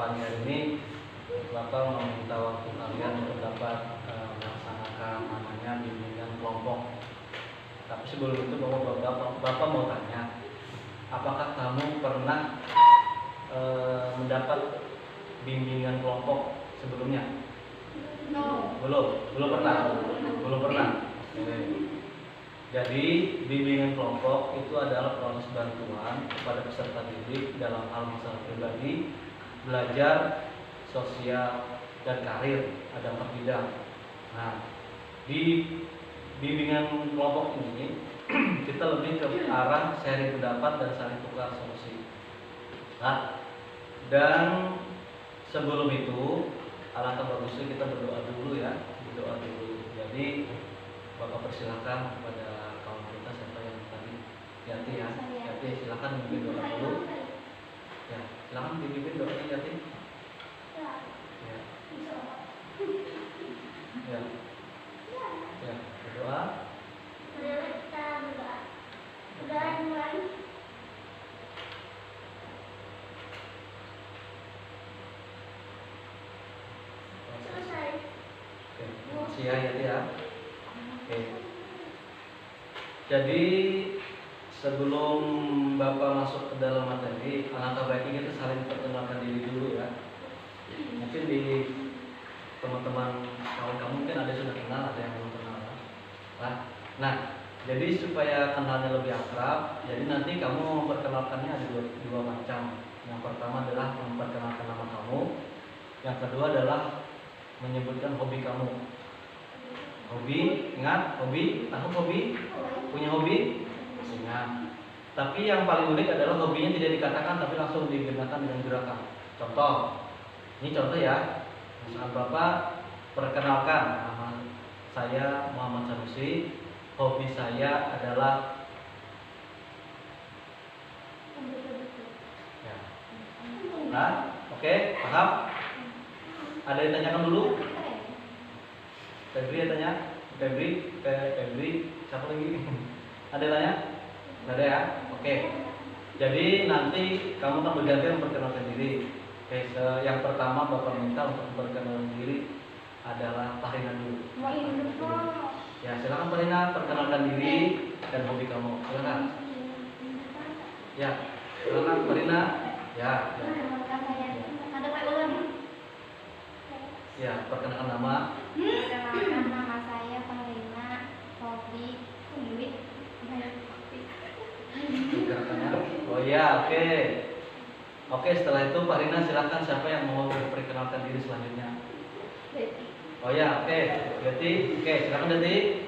pagi hari ini Bapak mau minta waktu kalian untuk dapat melaksanakan namanya bimbingan kelompok. Tapi sebelum itu Bapak mau tanya, apakah kamu pernah mendapat bimbingan kelompok sebelumnya? Belum pernah. Jadi bimbingan kelompok itu adalah proses bantuan kepada peserta didik dalam hal masalah pribadi, belajar, sosial, dan karir, ada 4 bidang. Nah, di bimbingan kelompok ini kita lebih ke arah sharing pendapat dan saling tukar solusi. Nah, dan sebelum itu alangkah bagusnya kita berdoa dulu ya, Jadi Bapak persilahkan kepada kawan kita siapa yang tadi, Yati ya. Yati silakan memimpin doa dulu. Ya, silakan dipimpin doanya Yati. Ya, berdoa. Oke, makasih ya. Oke. Jadi sebelum Bapak masuk ke dalam materi, alangkah baiknya kita saling perkenalkan diri dulu ya. Mungkin di teman-teman kawan kamu mungkin ada yang sudah kenal, ada yang belum kenal. Nah, jadi supaya kenalnya lebih akrab, jadi nanti kamu memperkenalkannya ada dua macam. Yang pertama adalah memperkenalkan nama kamu, yang kedua adalah menyebutkan hobi kamu. Hobi, ingat hobi, tahu hobi? Punya hobi? Ingat. Tapi yang paling unik adalah hobinya tidak dikatakan tapi langsung digunakan dengan gerakan. Contoh, ini contoh ya. Misalkan Bapak perkenalkan, nama saya Muhammad Sanusi, hobi saya adalah ya. Nah, oke, paham? Ada yang tanyakan dulu? Febri tanya, Febri, siapa lagi? Ada yang tanya? Nggak ada ya? Oke. Jadi nanti kamu akan bergantian memperkenalkan diri. Oke, yang pertama Bapak minta untuk memperkenalkan diri adalah Parina dulu. Ya, silakan Parina perkenalkan diri dan hobi kamu. Silakan. Ya, silakan Parina. Ya. Ya, perkenalkan nama. Perkenalkan, nama saya Parina, hobi duit. Oh ya, oke. Oke, setelah itu Pak Rina silakan siapa yang mau memperkenalkan diri selanjutnya. Oh ya, oke. Deti, oke, silakan Deti.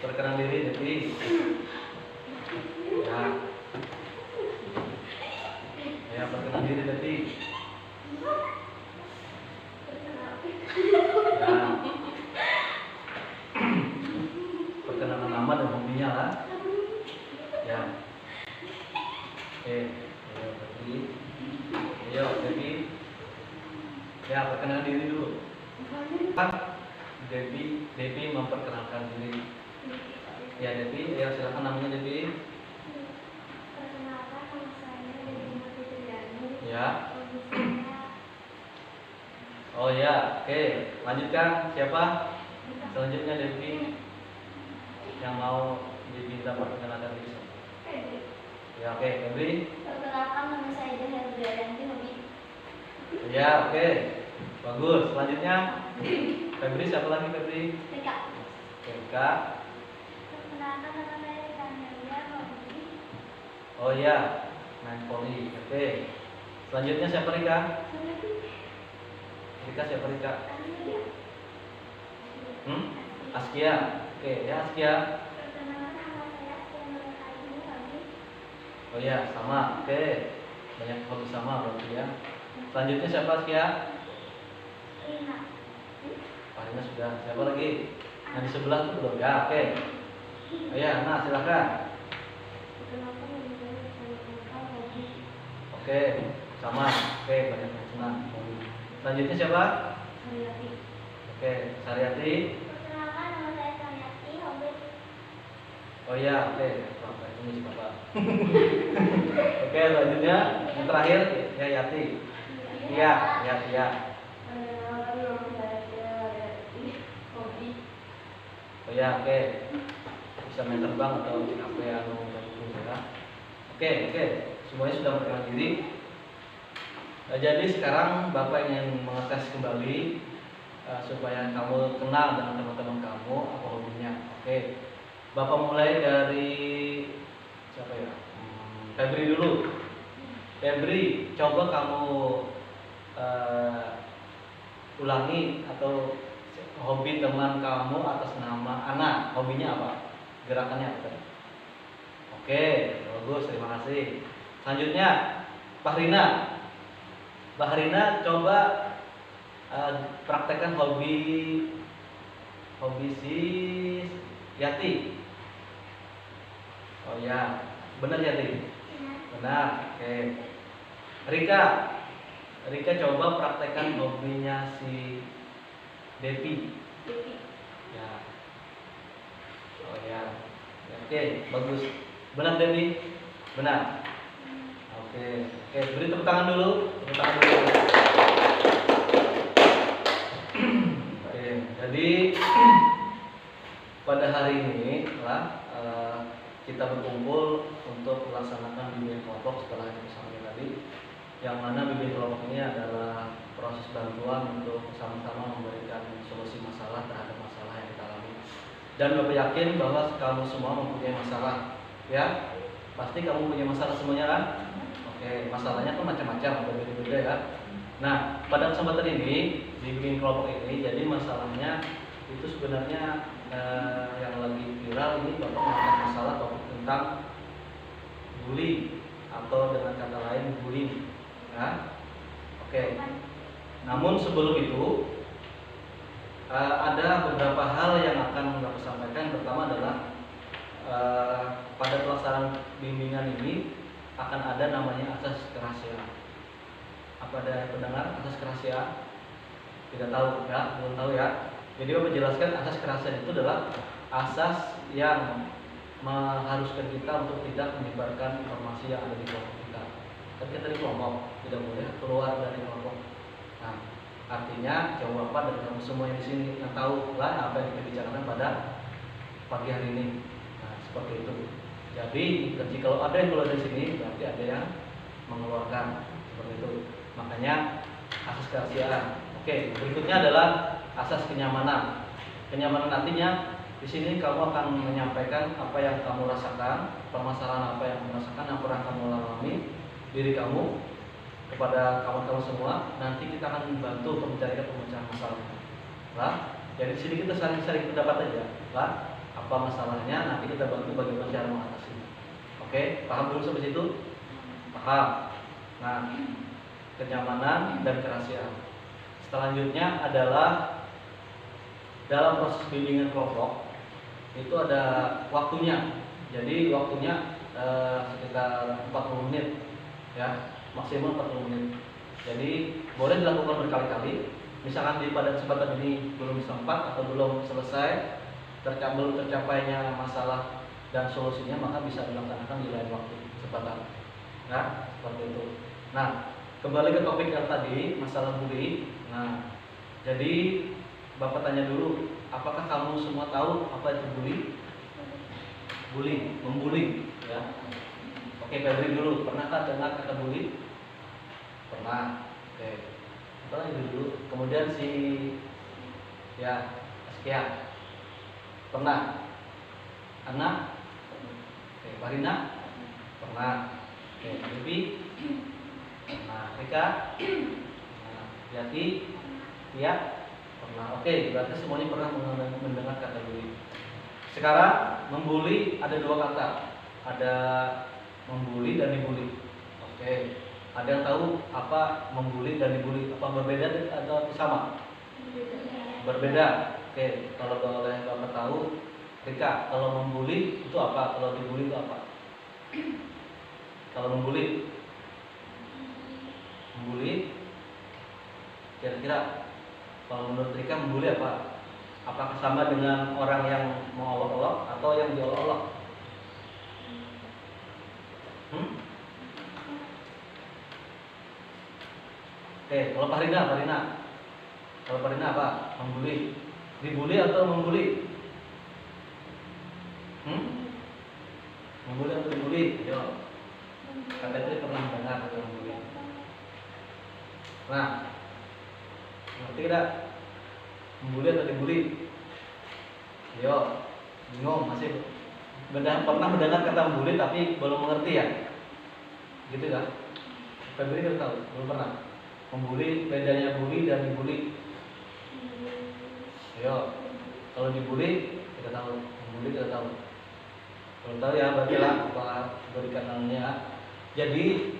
Perkenalkan diri Deti. Ya. Ya, perkenalkan diri Deti. Ya. Perkenalkan nama dan hobinya lah. Ya. Oke, ayo Deti. Ayo Deti. Ya, perkenalkan diri dulu. Devi memperkenalkan diri. Ya Devi, ya silakan namanya Devi. Perkenalkan, nama saya Devi Fitriani. Ya. Oh ya, oke. Lanjutkan siapa? Selanjutnya Devi yang mau diminta perkenalkan diri. Ya oke, Febri. Perkenalkan, nama saya Dahlia Brianti, hobi. Ya oke, bagus. Selanjutnya Febri, siapa lagi Febri? Rika. Rika. Perkenalkan, nama saya Dahlia, hobi. Oh ya, main poli. Oke. Selanjutnya siapa Rika? Rika siapa Rika? Askia. Oke, ya Askia. Perkenalkan, nama saya Askia Nurhayati, hobi. Oh ya, sama. Oke. Banyak hobi sama berarti ya. Selanjutnya siapa Askia? Rina. Parina sudah. Siapa lagi? Yang di sebelah tuh belum. Ya, oke. Oh ya, nah silakan. Perkenalkan, nama saya hobi. Oke, sama. Oke, banyak yang senang. Selanjutnya siapa? Haryati. Oke, Saryati. Perkenalkan, nama saya Haryati, hobi. Oh ya, oke. Bapak itu Bapak. Oke, selanjutnya yang terakhir ya Yati. Tia, ya Tia. Oh ya, oke. Bisa main terbang atau di kafe atau gitu ya. Oke. Semuanya sudah perkenalkan diri. Jadi sekarang Bapak ingin mengetes kembali supaya kamu kenal dengan teman-teman kamu apa hobinya. Oke. Bapak mulai dari siapa ya? Febri dulu. Febri, coba kamu ulangi atau hobi teman kamu atas nama Ana. Hobinya apa? Gerakannya apa? Oke, bagus, terima kasih. Selanjutnya, Fahrina. Fahrina, coba praktekkan hobi si Yati. Oh ya, benar Yati? Benar, oke. Rika coba praktekkan hobinya si Devi. Ya. Oh ya. Oke, bagus. Benar Devi? Benar. Oke, beri tepuk tangan dulu. Tepuk tangan dulu. Oke, jadi pada hari ini kita berkumpul untuk melaksanakan bimbingan kelompok setelah yang bersama tadi, yang mana bimbingan kelompok ini adalah proses bantuan untuk sama-sama memberikan solusi masalah terhadap masalah yang kita alami. Dan Bapak yakin bahwa kamu semua mempunyai masalah, ya? Pasti kamu punya masalah semuanya kan? Oke, masalahnya tuh macam-macam, berbeda-beda ya. Nah, pada kesempatan ini di bimbingan kelompok ini, jadi masalahnya itu sebenarnya yang lagi viral ini Bapak mengangkat masalah topik tentang bully atau dengan kata lain bullying, ya. Oke. Namun sebelum itu ada beberapa hal yang akan Bapak sampaikan. Pertama adalah pada pelaksanaan bimbingan ini akan ada namanya asas kerahasiaan. Apa ada pendengar asas kerahasiaan? Tidak tahu ya, belum tahu ya. Jadi Bapak jelaskan asas kerahasiaan itu adalah asas yang mengharuskan kita untuk tidak menyebarkan informasi yang ada di kelompok kita. Kan kita di kelompok, tidak boleh keluar dari kelompok. Nah, artinya jauh apa dari kamu semua yang di sini yang tahu lah apa yang kita bicarakan pada pagi hari ini. Nah, seperti itu. Jadi, kalau ada yang keluar dari sini, berarti ada yang mengeluarkan seperti itu. Makanya asas kerahasiaan. Oke, berikutnya adalah asas kenyamanan. Kenyamanan artinya di sini kamu akan menyampaikan apa yang kamu rasakan, permasalahan apa yang kamu rasakan, yang pernah kamu alami diri kamu kepada kawan-kawan semua. Nanti kita akan membantu untuk mencarikan pemecahan masalah. Lah, jadi di sini kita saling pendapat aja. Lah, apa masalahnya? Nanti kita bantu bagaimana cara mengatasi. Oke, paham dulu sampai situ? Paham. Nah, kenyamanan dan kerahasiaan. Selanjutnya adalah dalam proses bimbingan kelompok itu ada waktunya. Jadi waktunya sekitar 40 menit ya, maksimal 40 menit. Jadi boleh dilakukan berkali-kali. Misalkan pada kesempatan ini belum sempat atau belum selesai belum tercapainya masalah dan solusinya, maka bisa dilaksanakan di lain waktu kesempatan. Nah, seperti itu. Nah, kembali ke topik yang tadi, masalah bully. Nah, jadi Bapak tanya dulu, apakah kamu semua tahu apa itu bully? Bully, membuli, ya. Oke, Febri dulu, pernahkah dengar kata bully? Pernah. Oke. Apa lagi dulu? Kemudian si ya, Askia. Pernah. Anak? Oke, Farina? Pernah. Oke, Bibi? Pernah. Rika? Nah, Yati? Ya? Pernah. Oke, berarti semuanya pernah mendengar kata bully. Sekarang membuli ada dua kata, ada membuli dan dibully. Oke, ada yang tahu apa membuli dan dibully? Apa berbeda atau sama? Berbeda. Oke, kalau boleh Bapak tahu, Rika, kalau membuli itu apa? Kalau dibully itu apa? Kalau membuli, kira-kira kalau menurut Rika membuli apa? Apakah sama dengan orang yang mau olok-olok atau yang diolok-olok? Oke, kalau Farina apa? Membuli. Dibully atau membuli? Membuli atau dibully? Yo. Kata itu pernah dengar atau membuli. Nah, ngerti tidak? Membuli atau dibully? Yo, bingung masih pernah mendengar kata membuli tapi belum mengerti ya? Gitu kan? Febri kan tahu, belum pernah. Membuli, bedanya bully dan dibully. Ayo, kalau dibully kita tahu, membuli kita tahu. Belum tahu ya, berarti lah apa berikan namanya. Jadi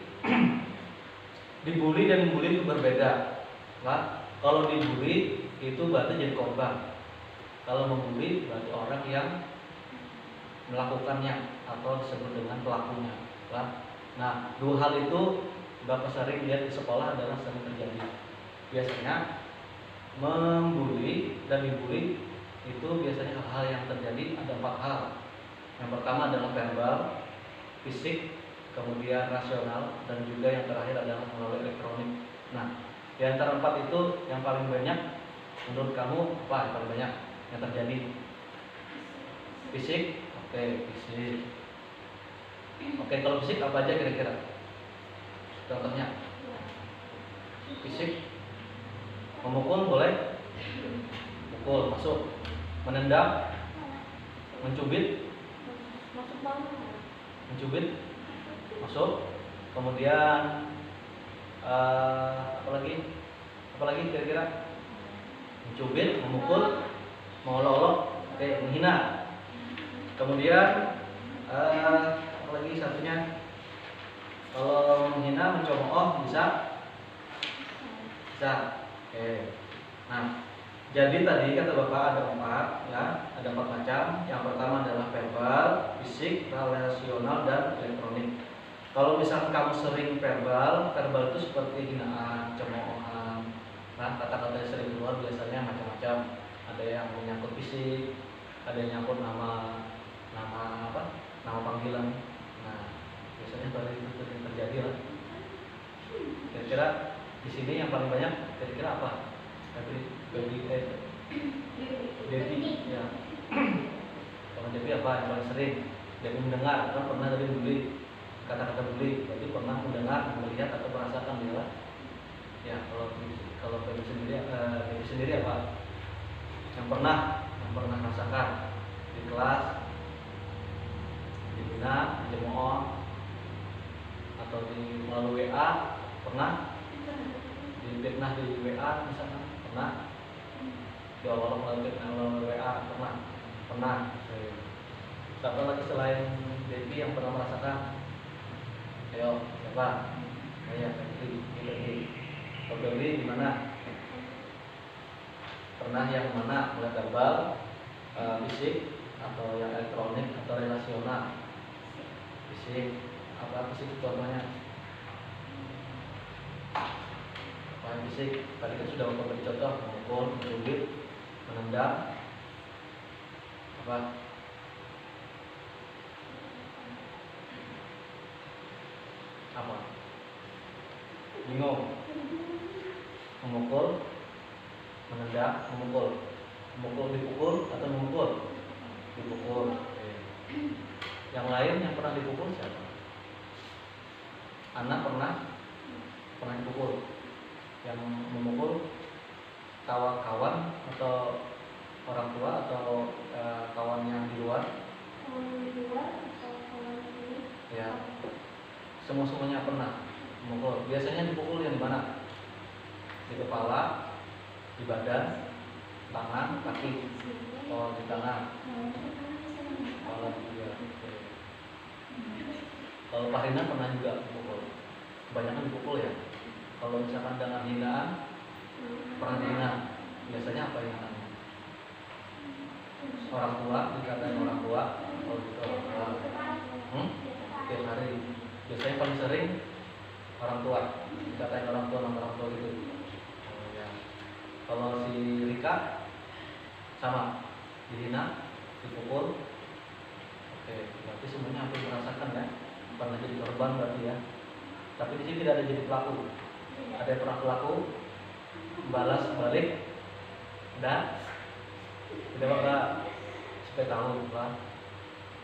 dibully dan membuli itu berbeda. Nah, kalau dibully itu berarti jadi korban. Kalau membuli berarti orang yang melakukannya atau disebut dengan pelakunya. Nah, dua hal itu Bapak sering lihat di sekolah adalah sering terjadi. Biasanya membuli dan dibully itu biasanya hal-hal yang terjadi ada 4 hal. Yang pertama adalah verbal, fisik, kemudian rasional, dan juga yang terakhir adalah melalui elektronik. Nah, di antara 4 itu yang paling banyak menurut kamu apa yang paling banyak yang terjadi? Fisik, oke, fisik. Oke, kalau fisik apa aja kira-kira? Contohnya, fisik, memukul boleh, pukul masuk, menendang, mencubit, masuk, kemudian apa lagi kira-kira? Mencubit, memukul, mengolok-olok, oke, menghina, kemudian apa lagi satunya? Kalau menghina, mencemooh bisa. Oke. Nah, jadi tadi kata Bapak ada 4 ya, ada 4 macam. Yang pertama adalah verbal, fisik, relasional, dan elektronik. Kalau misalkan kamu sering verbal itu seperti hinaan, cemoohan. Nah, kata-kata yang sering keluar biasanya macam-macam. Ada yang menyangkut fisik, ada yang nyangkut nama panggilan. Nah, biasanya baru itu sering terjadi lah. Kira-kira di sini yang paling banyak kira-kira apa? Baby ya. Kalau Debbie apa yang paling sering? Debbie mendengar, kan pernah tadi bully, kata-kata bully, berarti pernah mendengar, melihat atau merasakan dia. Ya, kalau Debbie sendiri apa? Yang pernah merasakan di kelas, dihina, dicemooh, atau melalui WA, pernah? Difitnah di WA misalnya, pernah? Diolok melalui WA, pernah. Siapa lagi selain Debbie yang pernah merasakan? Ayo, siapa? Ayo, Debbie. Kalau Debbie gimana? Pernah yang mana? Mulai verbal, fisik, atau yang elektronik, atau relasional? Fisik, apa fisik contohnya? Apa fisik? Tadi kan sudah memberi contoh, memukul, mencubit, menendang, apa? Apa? Bingung? Memukul, menendang, memukul dipukul atau memukul? Dipukul. Oke. Yang lain yang pernah dipukul siapa? Anak pernah dipukul. Yang memukul kawan-kawan atau orang tua atau kawan yang di luar? Ya, semuanya pernah memukul. Biasanya dipukul yang di mana? Di kepala, di badan, tangan, kaki. Oh, di tangan. Kepala juga. Kalau Farina pernah juga dipukul. Kebanyakan dipukul ya. Kalau misalkan dengan hinaan, pernah dihina. Biasanya apa hinaannya? Orang tua, dikatain orang tua. Oh gitu, orang tua. Tiap hari. Biasanya paling sering orang tua. Dikatain orang tua gitu. Oh ya. Kalau si Rika sama, dihina, dipukul. Oke, berarti semuanya hampir merasakan ya. Pernah jadi korban berarti ya. Tapi di sini tidak ada jadi pelaku. Ada yang pernah pelaku balas balik? Dan tidak bakal supaya tahu kan.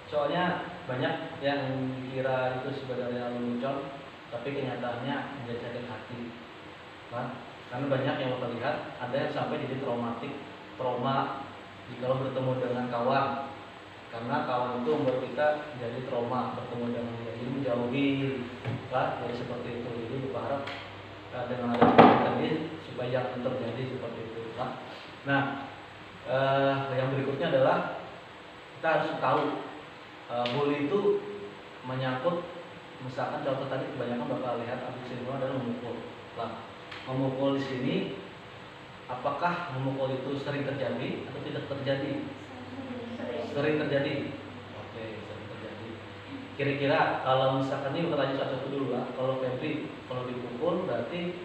Soalnya banyak yang dikira itu sebenarnya lelucon, tapi kenyataannya menjadi sakit hati kan. Karena banyak yang kita lihat ada yang sampai jadi trauma jika bertemu dengan kawan, karena kawan itu membuat kita jadi trauma bertemu dengan dia, jadi menjauhi kan, jadi seperti itu. Jadi berharap dengan ada tadi supaya jangan terjadi seperti itu kan. Nah, yang berikutnya adalah kita harus tahu bully itu menyangkut, misalkan contoh tadi kebanyakan bakal lihat abis ini adalah memukul. Nah, memukul di sini, apakah memukul itu sering terjadi atau tidak terjadi? Sering terjadi. Oke, sering terjadi. Kira-kira kalau misalkan ini kita tanya satu-satu dulu lah. Kalau Febri, kalau dipukul berarti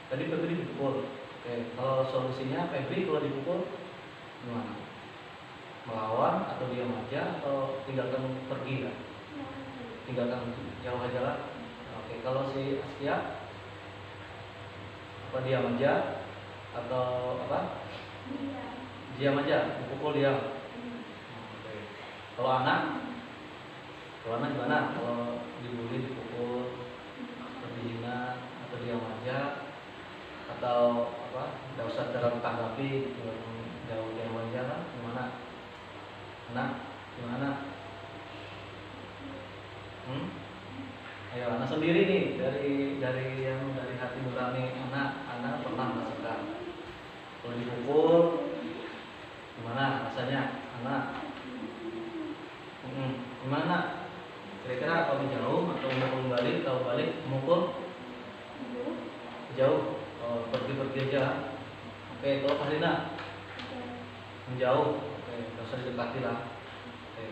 tadi Febri dipukul. Oke, kalau solusinya Febri kalau dipukul gimana? Melawan atau diam aja atau tinggalkan pergi lah? Tinggalkan jauh aja lah. Oke, kalau si Askia apa diam aja atau apa? Diam aja, dipukul diam. Oke. Kalau anak gimana? Kalau dibully, dipukul, atau dihina, atau diam aja, atau apa? Tidak usah terlalu tanggapi, jauh diam aja lah. Gimana? Anak, gimana? Ayo, anak sendiri nih dari hati nurani anak pernah merasakan kalau dipukul gimana rasanya anak? Gimana? Kira-kira kalau jauh atau mukul balik? Kalau balik mukul jauh, pergi aja. Oke, kalau Farina menjauh, oke, nggak usah didekati lah. Oke,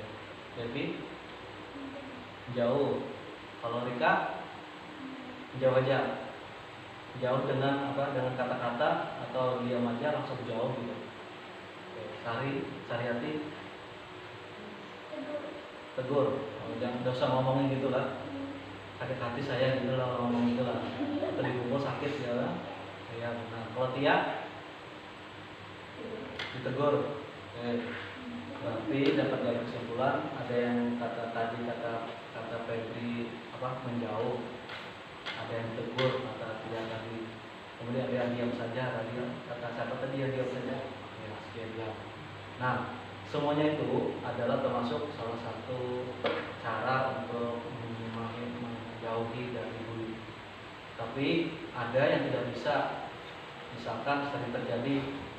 jadi jauh. Kalau Rika jauh aja, jauh dengan apa? Dengan kata-kata atau diam aja langsung jauh gitu. Oke, Sariati tegur, jangan usah ngomongin gitu lah. Sakit hati saya gitu lah ngomong gitu lah. Atau dipukul sakit ya lah. Ya, nah, kalau Tia ditegur, berarti dapat dari kesimpulan ada yang kata Febri apa menjauh, ada yang tegur kata Tia tadi, kemudian ada yang diam saja tadi kata siapa tadi yang diam saja, ya sekian diam. Nah, semuanya itu adalah termasuk salah satu cara untuk menjauhi dari bully. Tapi ada yang tidak bisa, misalkan sering terjadi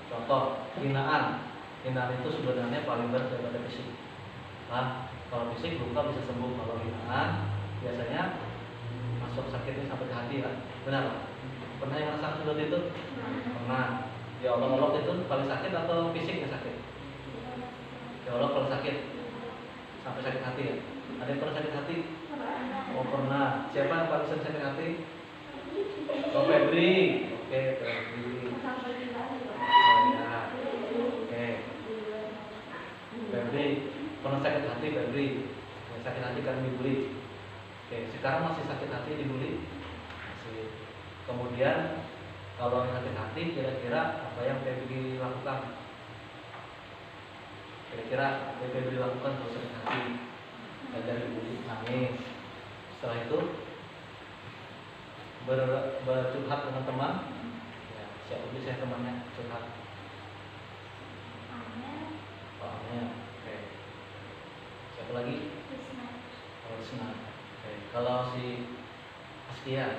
contoh hinaan itu sebenarnya paling berat daripada fisik. Nah, kalau fisik luka bisa sembuh, kalau hinaan biasanya masuk sakitnya sampai ke hati kan? Benar? Pernah yang merasakan seperti itu? Pernah. Ya Allah itu paling sakit atau fisiknya sakit? Ya Allah paling sakit sampai sakit hati ya? Ada yang pernah sakit hati? Oh pernah. Siapa yang paling sering sakit hati? Oh Febri. Oke, Febri. Oh ya. Oke. Febri pernah sakit hati Febri. Ya, sakit hati karena dibully. Oke, sekarang masih sakit hati dibully? Masih. Kemudian kalau sakit hati kira-kira apa yang Febri lakukan? Kira-kira apa yang Febri lakukan kalau sakit hati? Dari dibully, nangis. Setelah itu bercurhat dengan teman. Ya, siapa bisa temannya curhat? Oke. Siapa lagi? Risna. Oke. Kalau si Askia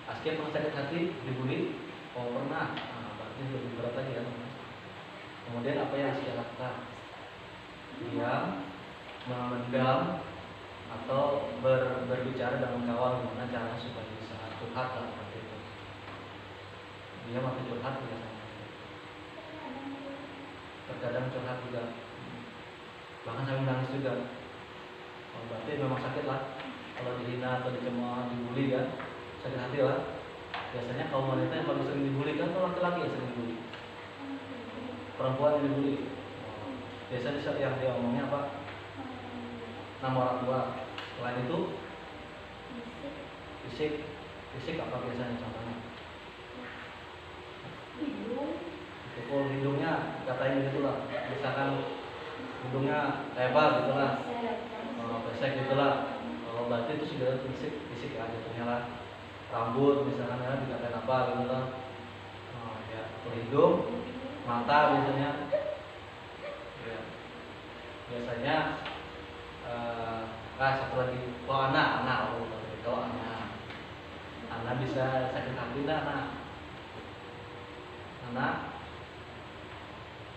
pernah sakit hati dibully? Oh pernah. Nah, berarti lebih berat lagi ya teman. Kemudian apa yang Askia lakukan? Diam, memendam, atau berbicara dengan kawan gimana caranya supaya bisa curhat lah seperti itu. Diam atau curhat biasanya? Terkadang curhat juga, bahkan sampai menangis juga. Oh, berarti memang sakit lah. Kalau dihina atau dicemooh, dibully kan, sakit hati lah. Biasanya kaum wanita yang paling sering dibully kan atau laki-laki yang sering dibully? Perempuan yang dibully. Biasanya yang dia omongnya apa? Nama orang tua. Selain itu fisik. fisik apa biasanya contohnya? Hidung. Dipukul hidungnya, katain gitu lah. Misalkan hidungnya lebar gitu lah, pesek gitu lah. Kalau berarti itu sudah fisik ya jatuhnya lah. Rambut misalkan ya dikatain apa gitu lah. Ya, hidung, mata biasanya. Ya, biasanya satu lagi, kalau anak bisa sakit hati dah anak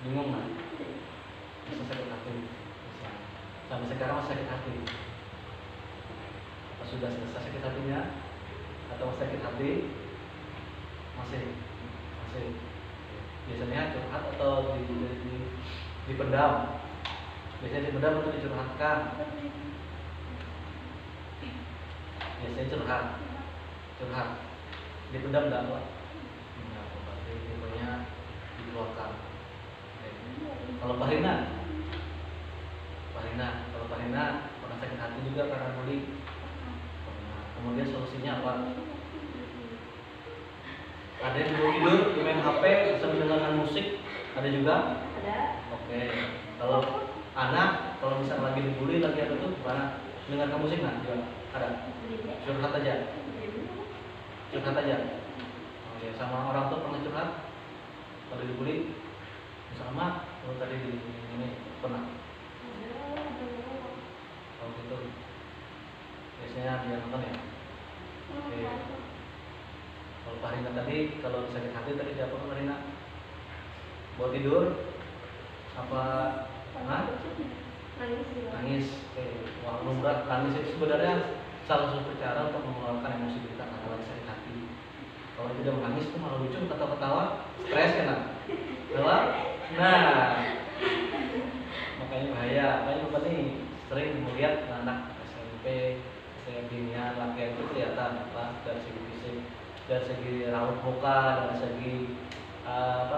bingung lah, bisa sakit hati, bisa. Sampai sekarang masih sakit hati. Apa sudah selesai sakit hatinya atau masih sakit hati? Masih. Biasanya curhat atau dipendam. Biasanya dipendam atau dicurhatkan. Biasanya curhat. Dipendam enggak, Pak? Enggak, berarti tipenya dikeluarkan. Kalau Parina pernah sakit hati juga karena bullying. Kemudian solusinya apa? Ada yang tidur, main HP, bisa mendengarkan musik, ada juga? Ada. Oke. Kalau anak, kalau misalnya lagi dibully, lagi apa tuh, mana mendengarkan musik nggak? Juga ada. Curhat aja. Oke, sama orang tuh pernah curhat kalau dibully? Sama, kalau tadi ini pernah. Kalau gitu, biasanya dia nonton ya. Oke. Kalau Parina tadi, kalau sakit hati tadi siapa Parina? Buat tidur? Apa? Nangis. Oke. Wah, berat. Nangis itu sebenarnya salah satu cara untuk mengeluarkan emosi kita kalau lagi sakit hati. Kalau tidak menangis itu malah lucu, ketawa-ketawa, stres kan? Nah, makanya bahaya. Makanya Bapak nih sering melihat anak SMP, SMA-nya laki-laki itu kelihatan dari segi fisik, dari segi raut muka, dari segi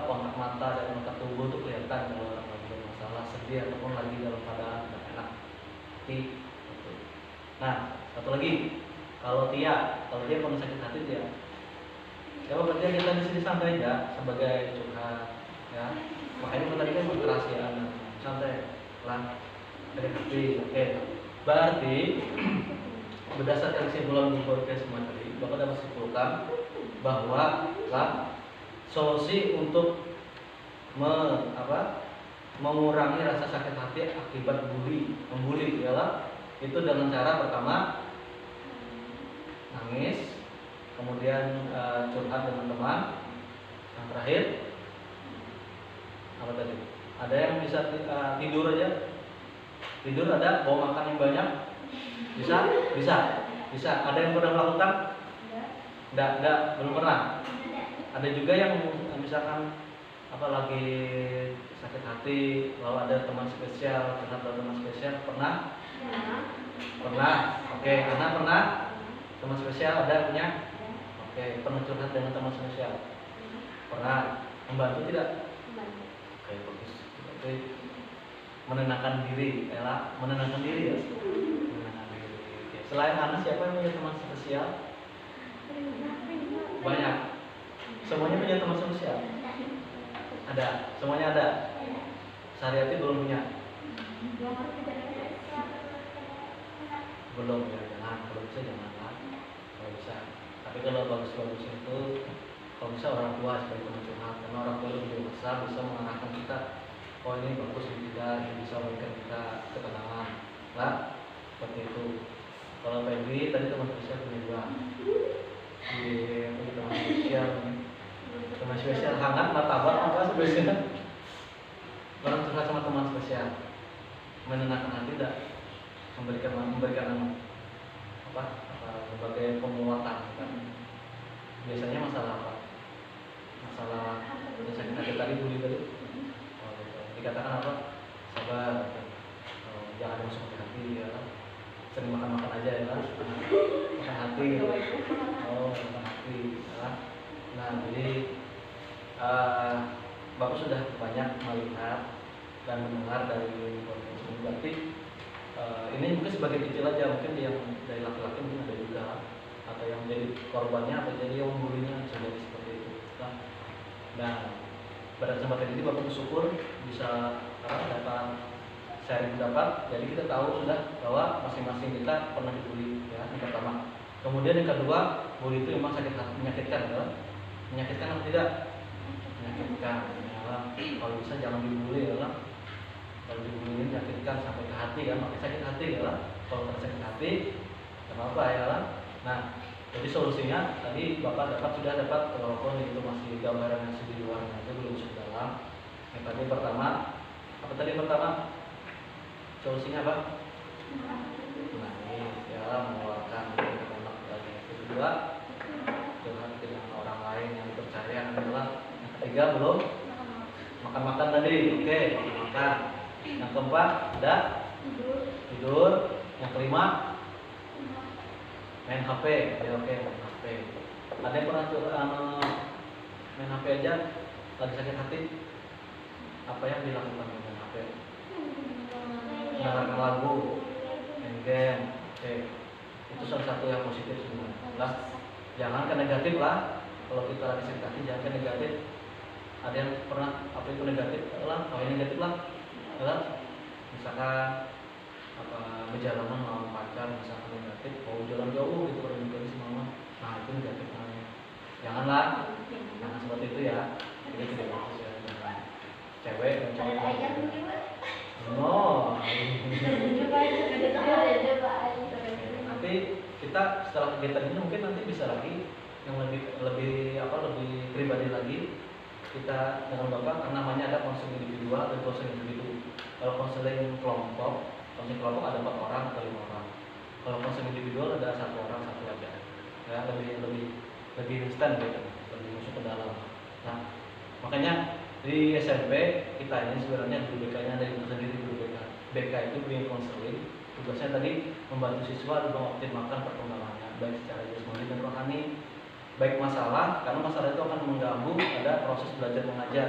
kontak mata dan kontak tubuh itu kelihatan kalau orang lagi bermasalah, sedih ataupun lagi dalam keadaan tidak enak hati. Nah, satu lagi, kalau dia pernah sakit hati dia, coba berarti kita di sini santai ya sebagai curhat, ya. Makanya tadi kan kerahasiaan, santai, pelan, dari hati. Oke, berarti berdasarkan kesimpulan podcast semua tadi, Bapak dapat simpulkan bahwa solusi untuk mengurangi rasa sakit hati akibat membuli ialah itu dengan cara pertama nangis, kemudian curhat dengan teman, yang terakhir apa tadi? Ada yang bisa tidur aja, tidur ada, bawa makan yang banyak, bisa. Ada yang pernah melakukan? Enggak, belum pernah. Ada juga yang misalkan lagi sakit hati, lalu ada teman spesial, teman spesial, pernah? Oke, Ana pernah? Teman spesial ada punya? Oke, pernah curhat dengan teman spesial? Pernah. Membantu tidak? Oke, bagus. Berarti menenangkan diri, menenangkan diri ya. Menenangkan diri. Oke. Selain Ana, siapa yang punya teman spesial? Banyak. Semuanya punya teman spesial? Ada. Semuanya ada. Sariati belum punya. Belum ya, jangan. Kalau bisa janganlah. Kalau bisa. Tapi kalau bagus-bagus itu, kalau bisa orang tua sebagai teman curhat, karena orang tua lebih dewasa bisa mengarahkan kita. Oh ini bagus ini tidak, ini bisa memberikan kita ketenangan. Lah, seperti itu. Kalau Febri tadi teman spesial punya dua. Teman spesial hangat, martabak apa spesial? Orang curhat sama teman spesial, menenangkan hati tidak? Memberikan berbagai penguatan kan? Biasanya masalah apa? Masalah yang sakit hati tadi, bully tadi. Dikatakan apa? Sabar, jangan masuk ke hati ya. Sering makan aja ya, makan hati. Makan hati ya. Nah, jadi Bapak sudah banyak melihat dan mendengar dari podcast ini. Berarti ini mungkin sebagai kecil aja, mungkin yang dari laki-laki mungkin ada juga, atau yang menjadi korbannya atau jadi yang membulinya, bisa jadi seperti itu. Nah, pada kesempatan ini Bapak bersyukur bisa dapat sharing pendapat. Jadi kita tahu sudah bahwa masing-masing kita pernah dibully, ya, yang pertama. Kemudian yang kedua, bully itu memang sakit hati, menyakitkan, ya. Menyakitkan atau tidak? Menyakitkan. Ya, kalau bisa jangan dibully, ya. Kalau dibully ini menyakitkan sampai ke hati, ya, makanya sakit hati, ya. Kalau sakit hati, apa ya. Nah, jadi solusinya tadi Bapak sudah dapat, walaupun itu masih gambaran yang di luar itu belum masuk dalam. Yang tadi pertama, apa tadi pertama? Solusinya apa? Menangis, ya, mengeluarkan anak lagi. Yang kedua, curhat dengan orang lain yang dipercaya adalah. Yang ketiga belum? Makan-makan tadi, oke, makan. Yang keempat, ada? Tidur. Yang kelima? Main HP, ya, oke, main HP. Ada yang pernah main HP aja lagi sakit hati? Apa yang dilakukan dengan HP? Mendengarkan lagu, main game, oke. Itu salah satu yang positif sebenarnya. Jangan ke negatif lah. Kalau kita lagi sakit hati, jangan ke negatif. Ada yang pernah apa itu negatif? Kalau yang negatif lah, misalkan perjalanan mau pacar, misalkan negatif, mau jalan jauh gitu berdua sama mama, nah itu negatif namanya. Janganlah, jangan seperti itu ya. Jadi tidak bagus ya dengan cewek dan cowok. No. Nanti kita setelah kegiatan ini mungkin nanti bisa lagi yang lebih pribadi lagi kita dengan Bapak, karena namanya ada konseling individual dan konseling individu. Kalau konseling kelompok ada 4 orang atau 5 orang. Kalau konseling individual ada 1 orang, 1 aja. Ya, lebih instan gitu, lebih masuk ke dalam. Nah, makanya di SMP kita ini sebenarnya guru BK-nya ada itu sendiri, guru BK. BK itu being konseling, tugasnya tadi membantu siswa dalam mengoptimalkan perkembangannya baik secara jasmani dan rohani. Baik masalah, karena masalah itu akan mengganggu pada proses belajar mengajar.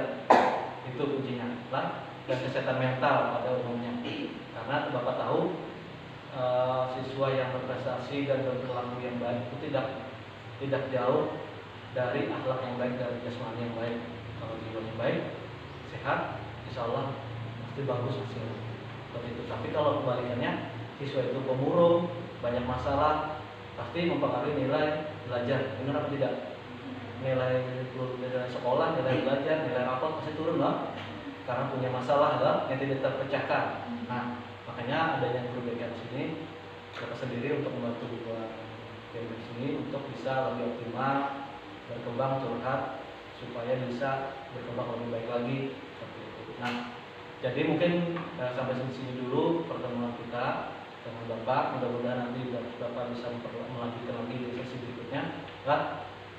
Itu kuncinya lah. Dan kesehatan mental pada umumnya. Karena Bapak tahu siswa yang berprestasi dan berperilaku yang baik itu tidak jauh dari akhlak yang baik, dari jasmani yang baik. Kalau jiwanya baik, sehat, insya Allah pasti bagus hasilnya. Seperti itu. Tapi kalau kebalikannya, siswa itu pemurung, banyak masalah, pasti mempengaruhi nilai belajar. Benar apa tidak? Nilai sekolah, nilai belajar, nilai rapot pasti turun lah. Karena punya masalah yang tidak terpecahkan. Nah, makanya adanya guru BK di sini Bapak sendiri untuk membantu BK di sini untuk bisa lebih optimal, berkembang, curhat supaya bisa berkembang lebih baik lagi seperti itu. Nah, jadi mungkin sampai sini dulu pertemuan kita dengan Bapak. Mudah-mudahan nanti Bapak bisa melanjutkan lagi di sesi berikutnya.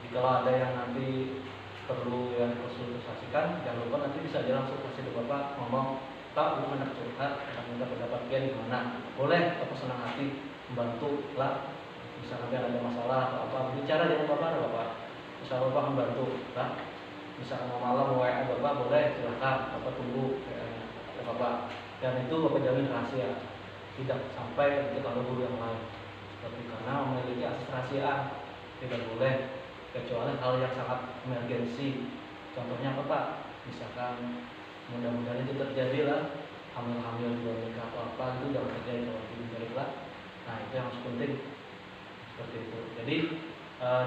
Jika ada yang nanti perlu yang konsultasikan, jangan lupa nanti bisa aja langsung kasih ke Bapak ngomong, Pak, ini anak curhat, anak minta pendapat dia gimana. Boleh, Bapak senang hati membantu lah. Bisa nanti ada masalah atau apa, bicara dengan Bapak, ada Bapak. Bisa Bapak membantu lah. Bisa malam WA Bapak, boleh, silakan. Bapak tunggu ke Bapak. Dan itu Bapak jamin rahasia, tidak sampai diketahui guru yang lain. Seperti karena memiliki akses rahasia, tidak boleh kecuali hal yang sangat emergensi. Contohnya apa Pak? Misalkan mudah-mudahan itu terjadi lah, hamil-hamil di luar nikah atau apa itu jangan terjadi kalau itu balik lah. Nah itu yang harus penting seperti itu. Jadi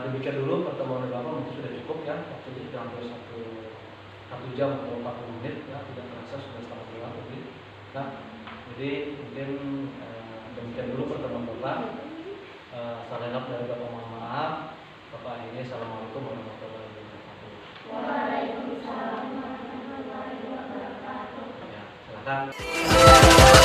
demikian dulu pertemuan Bapak, mungkin sudah cukup ya, waktu itu sudah hampir 1 jam atau 40 menit ya, tidak terasa sudah setengah bulan lebih. Nah jadi mungkin demikian dulu pertemuan Bapak. Salam dari Bapak, mohon maaf. Bapak ini, assalamualaikum warahmatullahi wabarakatuh. Waalaikumsalam warahmatullahi wabarakatuh. Ya, silakan.